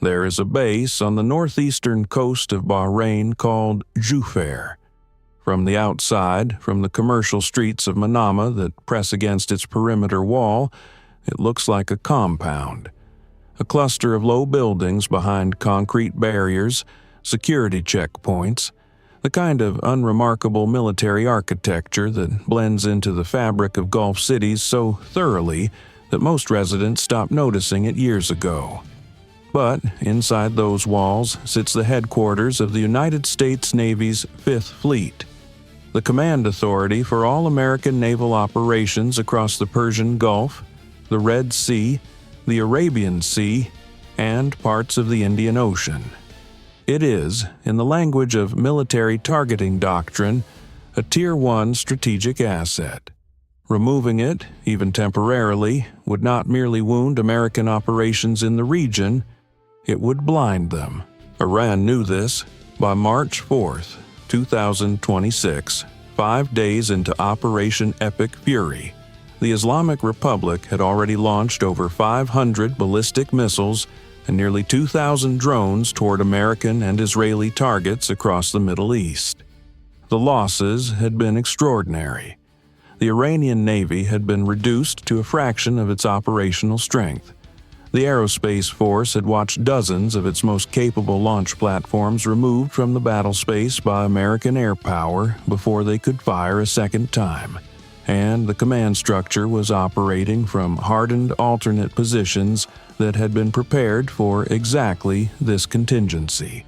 There is a base on the northeastern coast of Bahrain called Juffair. From the outside, from the commercial streets of Manama that press against its perimeter wall, it looks like a compound. A cluster of low buildings behind concrete barriers, security checkpoints, the kind of unremarkable military architecture that blends into the fabric of Gulf cities so thoroughly that most residents stopped noticing it years ago. But inside those walls sits the headquarters of the United States Navy's Fifth Fleet, the command authority for all American naval operations across the Persian Gulf, the Red Sea, the Arabian Sea, and parts of the Indian Ocean. It is, in the language of military targeting doctrine, a Tier 1 strategic asset. Removing it, even temporarily, would not merely wound American operations in the region, it would blind them. Iran knew this. By March 4, 2026, 5 days into Operation Epic Fury, the Islamic Republic had already launched over 500 ballistic missiles and nearly 2,000 drones toward American and Israeli targets across the Middle East. The losses had been extraordinary. The Iranian Navy had been reduced to a fraction of its operational strength. The Aerospace Force had watched dozens of its most capable launch platforms removed from the battle space by American air power before they could fire a second time, and the command structure was operating from hardened alternate positions that had been prepared for exactly this contingency.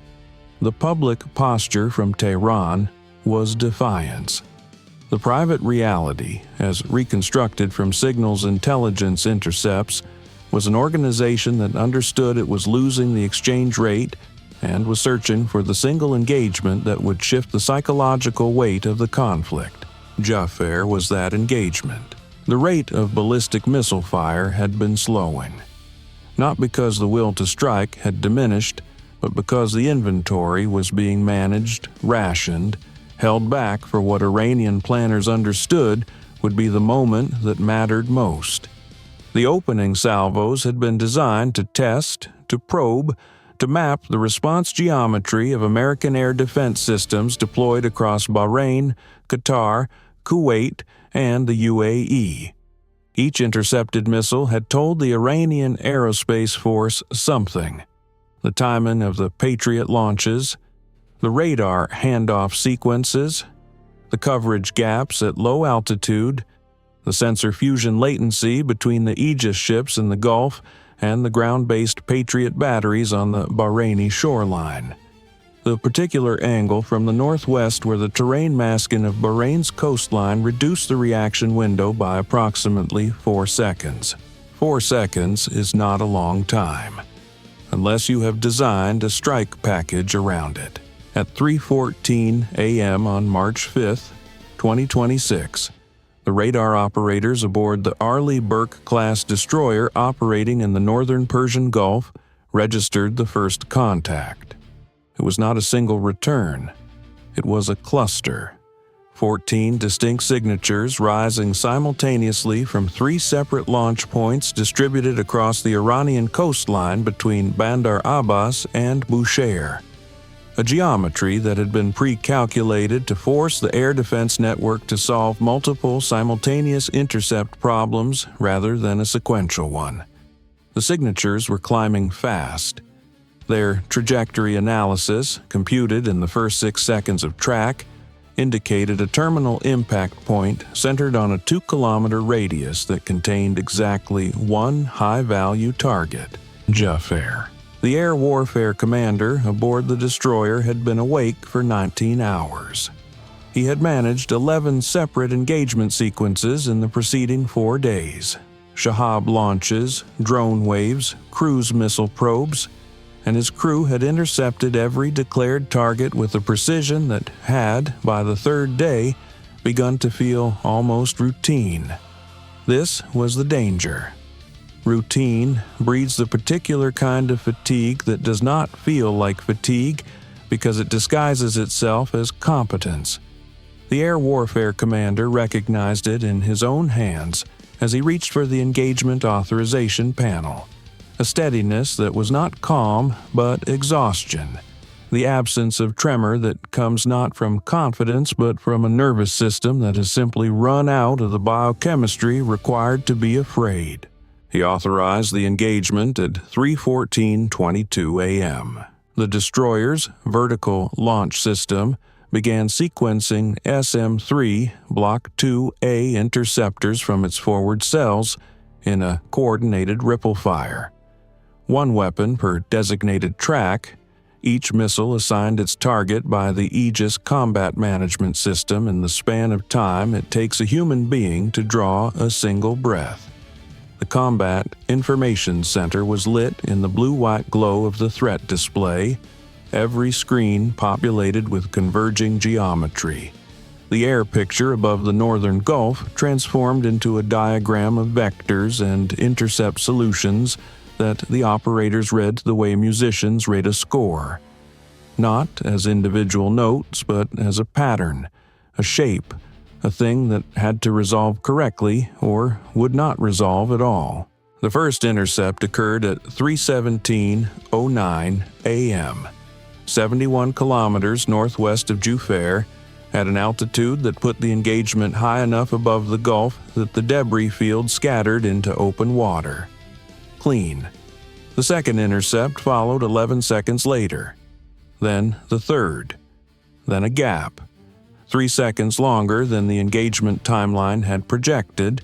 The public posture from Tehran was defiance. The private reality, as reconstructed from signals intelligence intercepts, was an organization that understood it was losing the exchange rate and was searching for the single engagement that would shift the psychological weight of the conflict. Juffair was that engagement. The rate of ballistic missile fire had been slowing. Not because the will to strike had diminished, but because the inventory was being managed, rationed, held back for what Iranian planners understood would be the moment that mattered most. The opening salvos had been designed to test, to probe, to map the response geometry of American air defense systems deployed across Bahrain, Qatar, Kuwait, and the UAE. Each intercepted missile had told the Iranian Aerospace Force something: the timing of the Patriot launches, the radar handoff sequences, the coverage gaps at low altitude, the sensor fusion latency between the Aegis ships in the Gulf and the ground-based Patriot batteries on the Bahraini shoreline. The particular angle from the northwest where the terrain masking of Bahrain's coastline reduced the reaction window by approximately 4 seconds. 4 seconds is not a long time, unless you have designed a strike package around it. At 3:14 a.m. on March 5, 2026, the radar operators aboard the Arleigh Burke-class destroyer operating in the northern Persian Gulf registered the first contact. It was not a single return. It was a cluster. 14 distinct signatures rising simultaneously from 3 separate launch points distributed across the Iranian coastline between Bandar Abbas and Bushehr. A geometry that had been pre-calculated to force the air defense network to solve multiple simultaneous intercept problems rather than a sequential one. The signatures were climbing fast. Their trajectory analysis, computed in the first 6 seconds of track, indicated a terminal impact point centered on a 2-kilometer radius that contained exactly one high-value target: Juffair. The air warfare commander aboard the destroyer had been awake for 19 hours. He had managed 11 separate engagement sequences in the preceding 4 days: Shahab launches, drone waves, cruise missile probes, and his crew had intercepted every declared target with a precision that had, by the 3rd day, begun to feel almost routine. This was the danger. Routine breeds the particular kind of fatigue that does not feel like fatigue because it disguises itself as competence. The air warfare commander recognized it in his own hands as he reached for the engagement authorization panel. a steadiness that was not calm but exhaustion, the absence of tremor that comes not from confidence but from a nervous system that has simply run out of the biochemistry required to be afraid. He authorized the engagement at 3:14:22 a.m. The destroyer's vertical launch system began sequencing SM-3 Block 2A interceptors from its forward cells in a coordinated ripple fire. One weapon per designated track, each missile assigned its target by the Aegis combat management system in the span of time it takes a human being to draw a single breath. The Combat Information Center was lit in the blue-white glow of the threat display, every screen populated with converging geometry. The air picture above the northern Gulf transformed into a diagram of vectors and intercept solutions that the operators read the way musicians rate a score. Not as individual notes, but as a pattern, a shape, a thing that had to resolve correctly or would not resolve at all. The first intercept occurred at 3:17:09 a.m., 71 kilometers northwest of Juffair, at an altitude that put the engagement high enough above the Gulf that the debris field scattered into open water. Clean. The second intercept followed 11 seconds later. Then the third. Then a gap, 3 seconds longer than the engagement timeline had projected,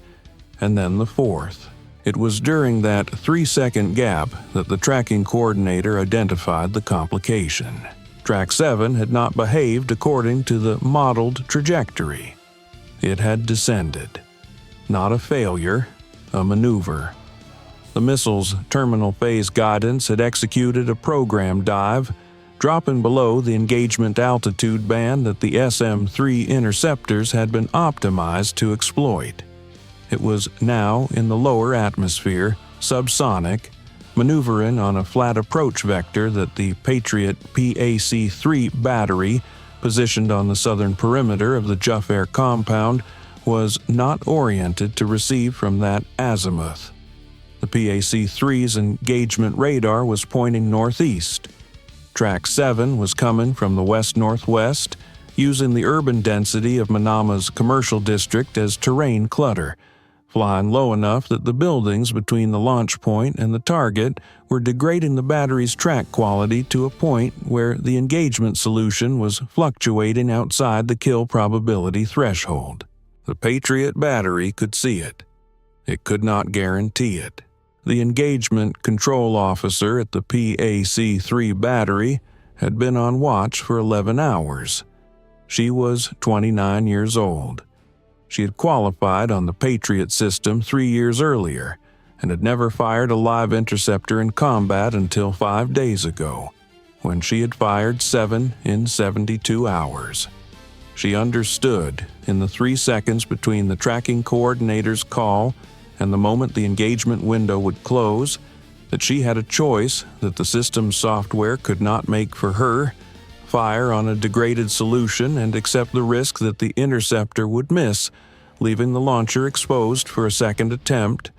and then the fourth. It was during that 3-second gap that the tracking coordinator identified the complication. Track 7 had not behaved according to the modeled trajectory. It had descended. Not a failure, a maneuver. The missile's terminal phase guidance had executed a program dive, dropping below the engagement altitude band that the SM-3 interceptors had been optimized to exploit. It was now in the lower atmosphere, subsonic, maneuvering on a flat approach vector that the Patriot PAC-3 battery, positioned on the southern perimeter of the Juffair compound, was not oriented to receive from that azimuth. The PAC-3's engagement radar was pointing northeast. Track 7 was coming from the west-northwest, using the urban density of Manama's commercial district as terrain clutter, flying low enough that the buildings between the launch point and the target were degrading the battery's track quality to a point where the engagement solution was fluctuating outside the kill probability threshold. The Patriot battery could see it. It could not guarantee it. The Engagement Control Officer at the PAC-3 battery had been on watch for 11 hours. She was 29 years old. She had qualified on the Patriot system 3 years earlier and had never fired a live interceptor in combat until 5 days ago, when she had fired 7 in 72 hours. She understood, in the 3 seconds between the tracking coordinator's call and the moment the engagement window would close, that she had a choice that the system's software could not make for her: fire on a degraded solution and accept the risk that the interceptor would miss, leaving the launcher exposed for a second attempt,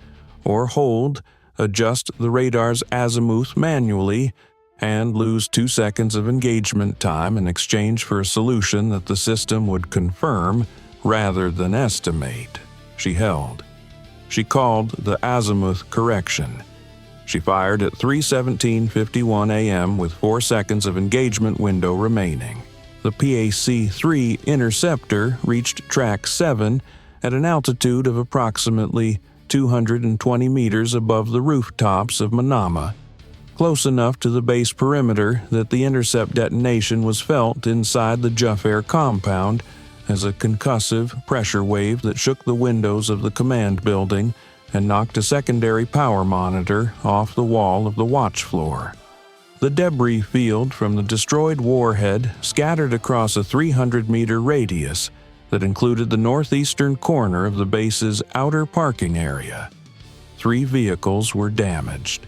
or hold, adjust the radar's azimuth manually, and lose 2 seconds of engagement time in exchange for a solution that the system would confirm rather than estimate. She held. She called the azimuth correction. She fired at 3:17:51 a.m. with 4 seconds of engagement window remaining. The PAC-3 interceptor reached Track 7 at an altitude of approximately 220 meters above the rooftops of Manama, close enough to the base perimeter that the intercept detonation was felt inside the Juffair compound as a concussive pressure wave that shook the windows of the command building and knocked a secondary power monitor off the wall of the watch floor. The debris field from the destroyed warhead scattered across a 300-meter radius that included the northeastern corner of the base's outer parking area. 3 vehicles were damaged.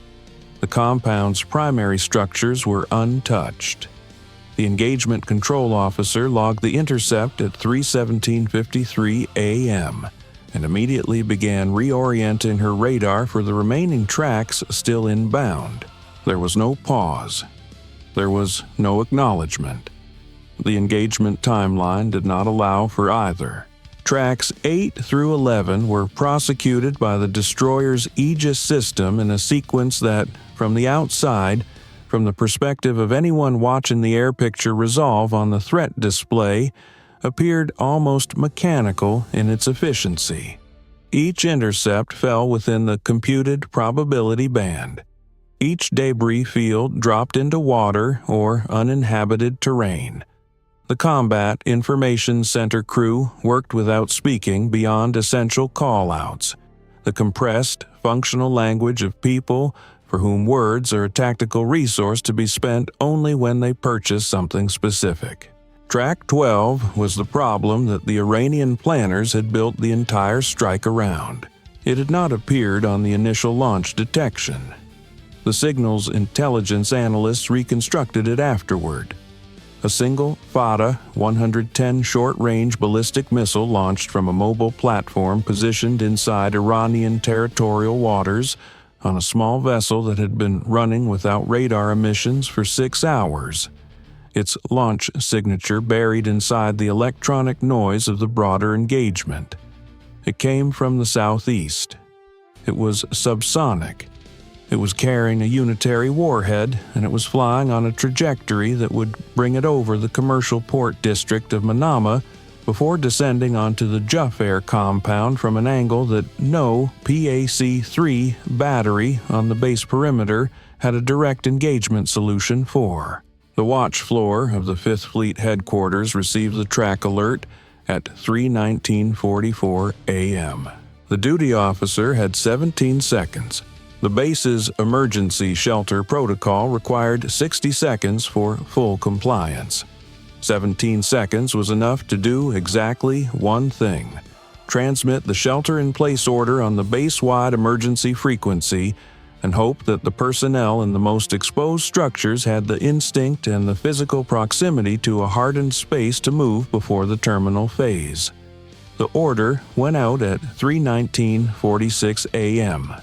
The compound's primary structures were untouched. The Engagement Control Officer logged the intercept at 3:17:53 a.m. and immediately began reorienting her radar for the remaining tracks still inbound. There was no pause. There was no acknowledgement. The engagement timeline did not allow for either. Tracks 8 through 11 were prosecuted by the destroyer's Aegis system in a sequence that, from the outside, from the perspective of anyone watching the air picture resolve on the threat display, appeared almost mechanical in its efficiency. Each intercept fell within the computed probability band. Each debris field dropped into water or uninhabited terrain. The Combat Information Center crew worked without speaking beyond essential call-outs, the compressed, functional language of people for whom words are a tactical resource to be spent only when they purchase something specific. Track 12 was the problem that the Iranian planners had built the entire strike around. It had not appeared on the initial launch detection. The signal's intelligence analysts reconstructed it afterward. A single Fata 110 short-range ballistic missile launched from a mobile platform positioned inside Iranian territorial waters on a small vessel that had been running without radar emissions for 6 hours. Its launch signature buried inside the electronic noise of the broader engagement. It came from the southeast. It was subsonic. It was carrying a unitary warhead, and it was flying on a trajectory that would bring it over the commercial port district of Manama before descending onto the Juffair compound from an angle that no PAC-3 battery on the base perimeter had a direct engagement solution for. The watch floor of the 5th Fleet headquarters received the track alert at 3:19:44 a.m. The duty officer had 17 seconds. The base's emergency shelter protocol required 60 seconds for full compliance. 17 seconds was enough to do exactly one thing: transmit the shelter-in-place order on the base-wide emergency frequency and hope that the personnel in the most exposed structures had the instinct and the physical proximity to a hardened space to move before the terminal phase. The order went out at 3:19:46 a.m.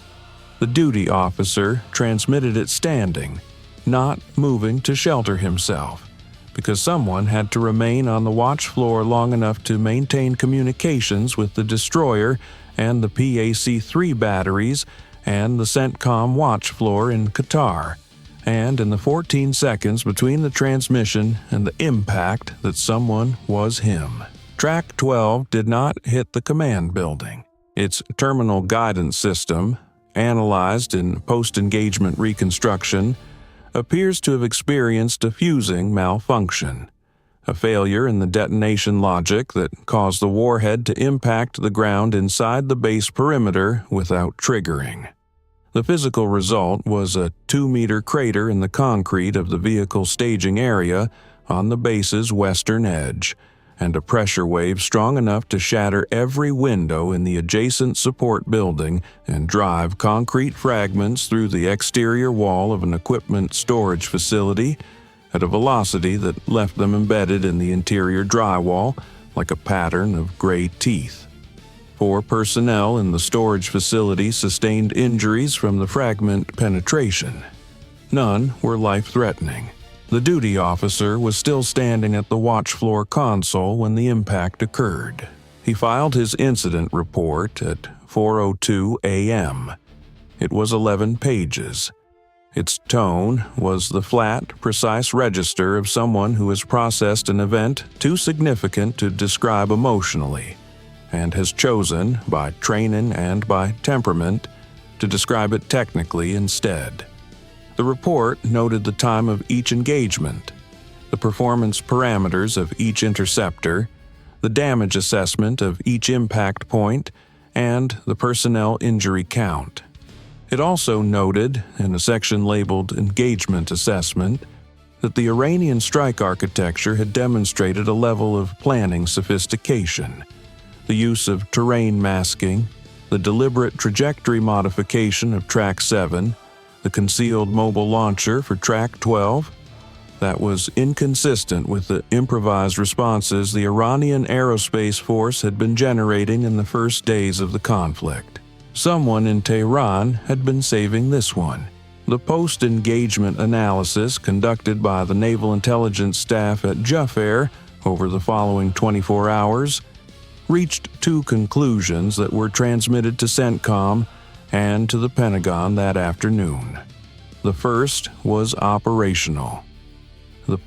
The duty officer transmitted it standing, not moving to shelter himself, because someone had to remain on the watch floor long enough to maintain communications with the destroyer and the PAC-3 batteries and the CENTCOM watch floor in Qatar, and in the 14 seconds between the transmission and the impact that someone was him. Track 12 did not hit the command building. Its terminal guidance system, analyzed in post-engagement reconstruction, appears to have experienced a fusing malfunction, a failure in the detonation logic that caused the warhead to impact the ground inside the base perimeter without triggering. The physical result was a 2-meter crater in the concrete of the vehicle staging area on the base's western edge, and a pressure wave strong enough to shatter every window in the adjacent support building and drive concrete fragments through the exterior wall of an equipment storage facility at a velocity that left them embedded in the interior drywall like a pattern of gray teeth. 4 personnel in the storage facility sustained injuries from the fragment penetration. None were life-threatening. The duty officer was still standing at the watch floor console when the impact occurred. He filed his incident report at 4:02 a.m. It was 11 pages. Its tone was the flat, precise register of someone who has processed an event too significant to describe emotionally, and has chosen, by training and by temperament, to describe it technically instead. The report noted the time of each engagement, the performance parameters of each interceptor, the damage assessment of each impact point, and the personnel injury count. It also noted, in a section labeled Engagement Assessment, that the Iranian strike architecture had demonstrated a level of planning sophistication, the use of terrain masking, the deliberate trajectory modification of Track 7, the concealed mobile launcher for Track 12, that was inconsistent with the improvised responses the Iranian aerospace force had been generating in the first days of the conflict. Someone in Tehran had been saving this one. The post-engagement analysis conducted by the Naval Intelligence staff at Juffair over the following 24 hours reached two conclusions that were transmitted to CENTCOM and to the Pentagon that afternoon. The first was operational. The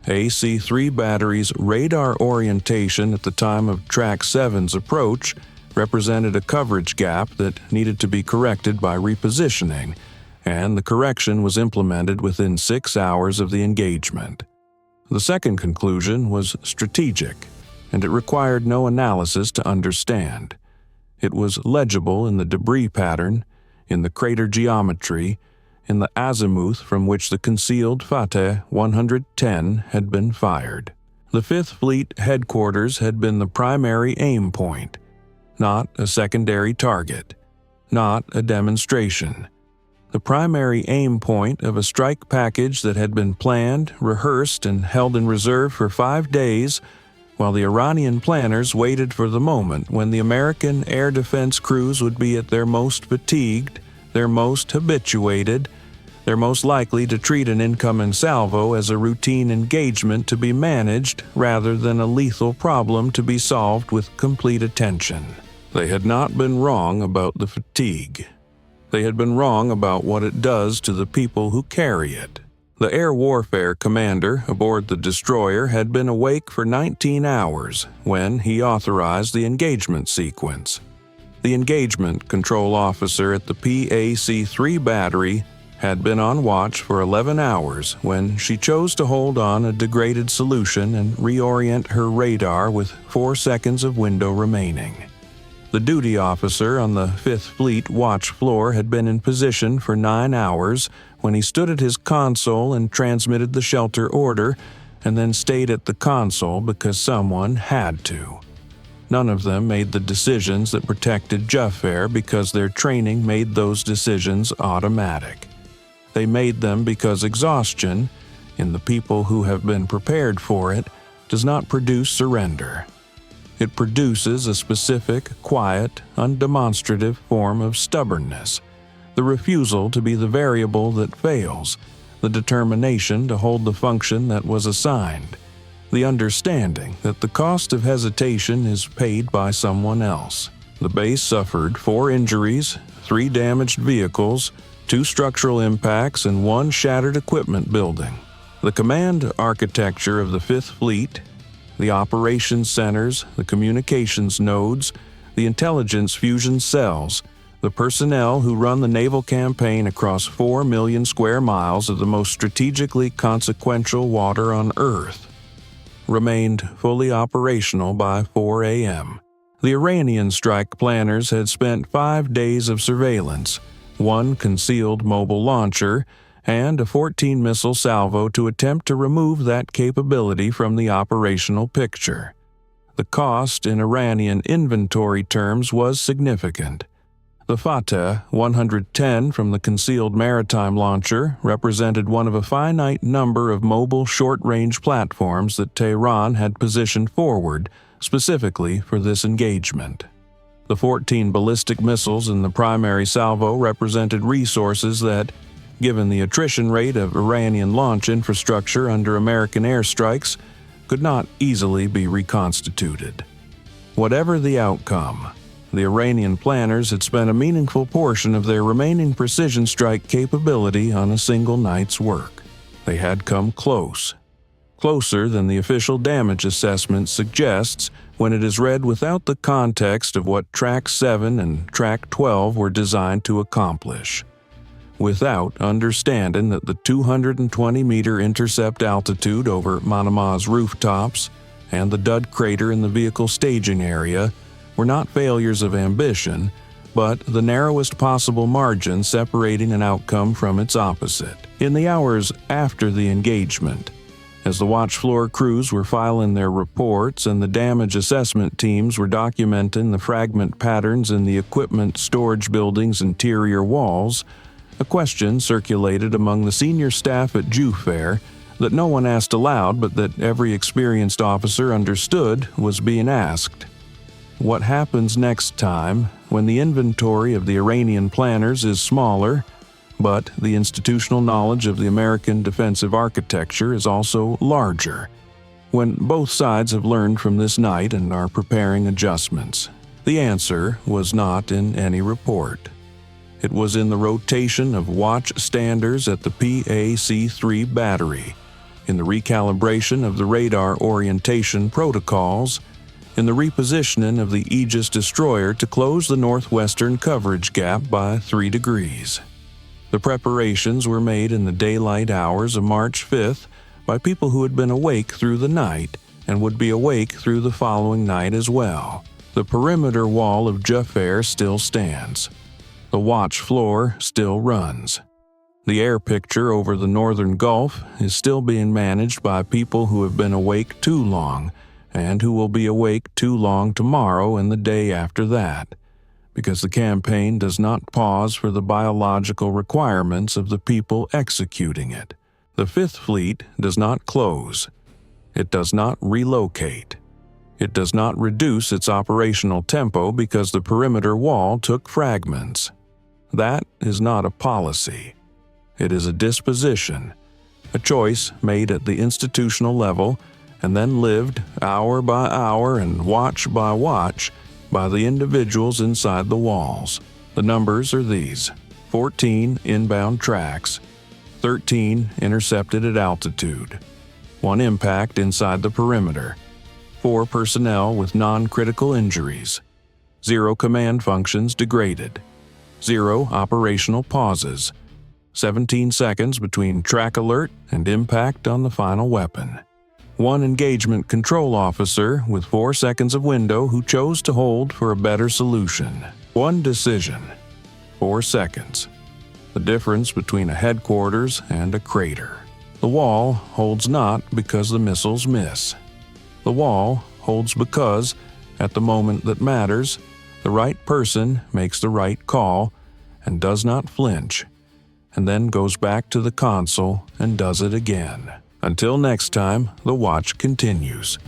PAC-3 battery's radar orientation at the time of Track 7's approach represented a coverage gap that needed to be corrected by repositioning, and the correction was implemented within 6 hours of the engagement. The second conclusion was strategic, and it required no analysis to understand. It was legible in the debris pattern, in the crater geometry, in the azimuth from which the concealed Fateh 110 had been fired. The Fifth Fleet headquarters had been the primary aim point, not a secondary target, not a demonstration. The primary aim point of a strike package that had been planned, rehearsed, and held in reserve for 5 days, while the Iranian planners waited for the moment when the American air defense crews would be at their most fatigued, their most habituated, they're most likely to treat an incoming salvo as a routine engagement to be managed rather than a lethal problem to be solved with complete attention. They had not been wrong about the fatigue. They had been wrong about what it does to the people who carry it. The air warfare commander aboard the destroyer had been awake for 19 hours when he authorized the engagement sequence. The Engagement Control Officer at the PAC-3 battery had been on watch for 11 hours when she chose to hold on a degraded solution and reorient her radar with 4 seconds of window remaining. The duty officer on the Fifth Fleet watch floor had been in position for 9 hours when he stood at his console and transmitted the shelter order, and then stayed at the console because someone had to. None of them made the decisions that protected Juffair because their training made those decisions automatic. They made them because exhaustion, in the people who have been prepared for it, does not produce surrender. It produces a specific, quiet, undemonstrative form of stubbornness, the refusal to be the variable that fails, the determination to hold the function that was assigned, the understanding that the cost of hesitation is paid by someone else. The base suffered 4 injuries, 3 damaged vehicles, 2 structural impacts, and 1 shattered equipment building. The command architecture of the Fifth Fleet, the operations centers, the communications nodes, the intelligence fusion cells, the personnel who run the naval campaign across 4 million square miles of the most strategically consequential water on Earth, remained fully operational by 4 a.m. The Iranian strike planners had spent 5 days of surveillance, 1 concealed mobile launcher, and a 14-missile salvo to attempt to remove that capability from the operational picture. The cost in Iranian inventory terms was significant. The Fateh 110 from the concealed maritime launcher represented one of a finite number of mobile short-range platforms that Tehran had positioned forward specifically for this engagement. The 14 ballistic missiles in the primary salvo represented resources that, given the attrition rate of Iranian launch infrastructure under American airstrikes, could not easily be reconstituted. Whatever the outcome, the Iranian planners had spent a meaningful portion of their remaining precision strike capability on a single night's work. They had come close. Closer than the official damage assessment suggests when it is read without the context of what Track 7 and Track 12 were designed to accomplish. Without understanding that the 220-meter intercept altitude over Manama's rooftops and the dud crater in the vehicle staging area were not failures of ambition, but the narrowest possible margin separating an outcome from its opposite. In the hours after the engagement, as the watch floor crews were filing their reports and the damage assessment teams were documenting the fragment patterns in the equipment storage building's interior walls, a question circulated among the senior staff at Juffair that no one asked aloud but that every experienced officer understood was being asked. What happens next time when the inventory of the Iranian planners is smaller, but the institutional knowledge of the American defensive architecture is also larger? When both sides have learned from this night and are preparing adjustments? The answer was not in any report. It was in the rotation of watch standers at the PAC-3 battery, in the recalibration of the radar orientation protocols, in the repositioning of the Aegis destroyer to close the northwestern coverage gap by 3 degrees. The preparations were made in the daylight hours of March 5th by people who had been awake through the night and would be awake through the following night as well. The perimeter wall of Juffair still stands. The watch floor still runs. The air picture over the northern Gulf is still being managed by people who have been awake too long and who will be awake too long tomorrow and the day after that, because the campaign does not pause for the biological requirements of the people executing it. The Fifth Fleet does not close. It does not relocate. It does not reduce its operational tempo because the perimeter wall took fragments. That is not a policy. It is a disposition, a choice made at the institutional level and then lived hour by hour and watch by watch by the individuals inside the walls. The numbers are these: 14 inbound tracks, 13 intercepted at altitude, 1 impact inside the perimeter, 4 personnel with non-critical injuries, 0 command functions degraded, 0 operational pauses, 17 seconds between track alert and impact on the final weapon. 1 engagement control officer with 4 seconds of window who chose to hold for a better solution. 1 decision, 4 seconds. The difference between a headquarters and a crater. The wall holds not because the missiles miss. The wall holds because, at the moment that matters, the right person makes the right call and does not flinch, and then goes back to the console and does it again. Until next time, the watch continues.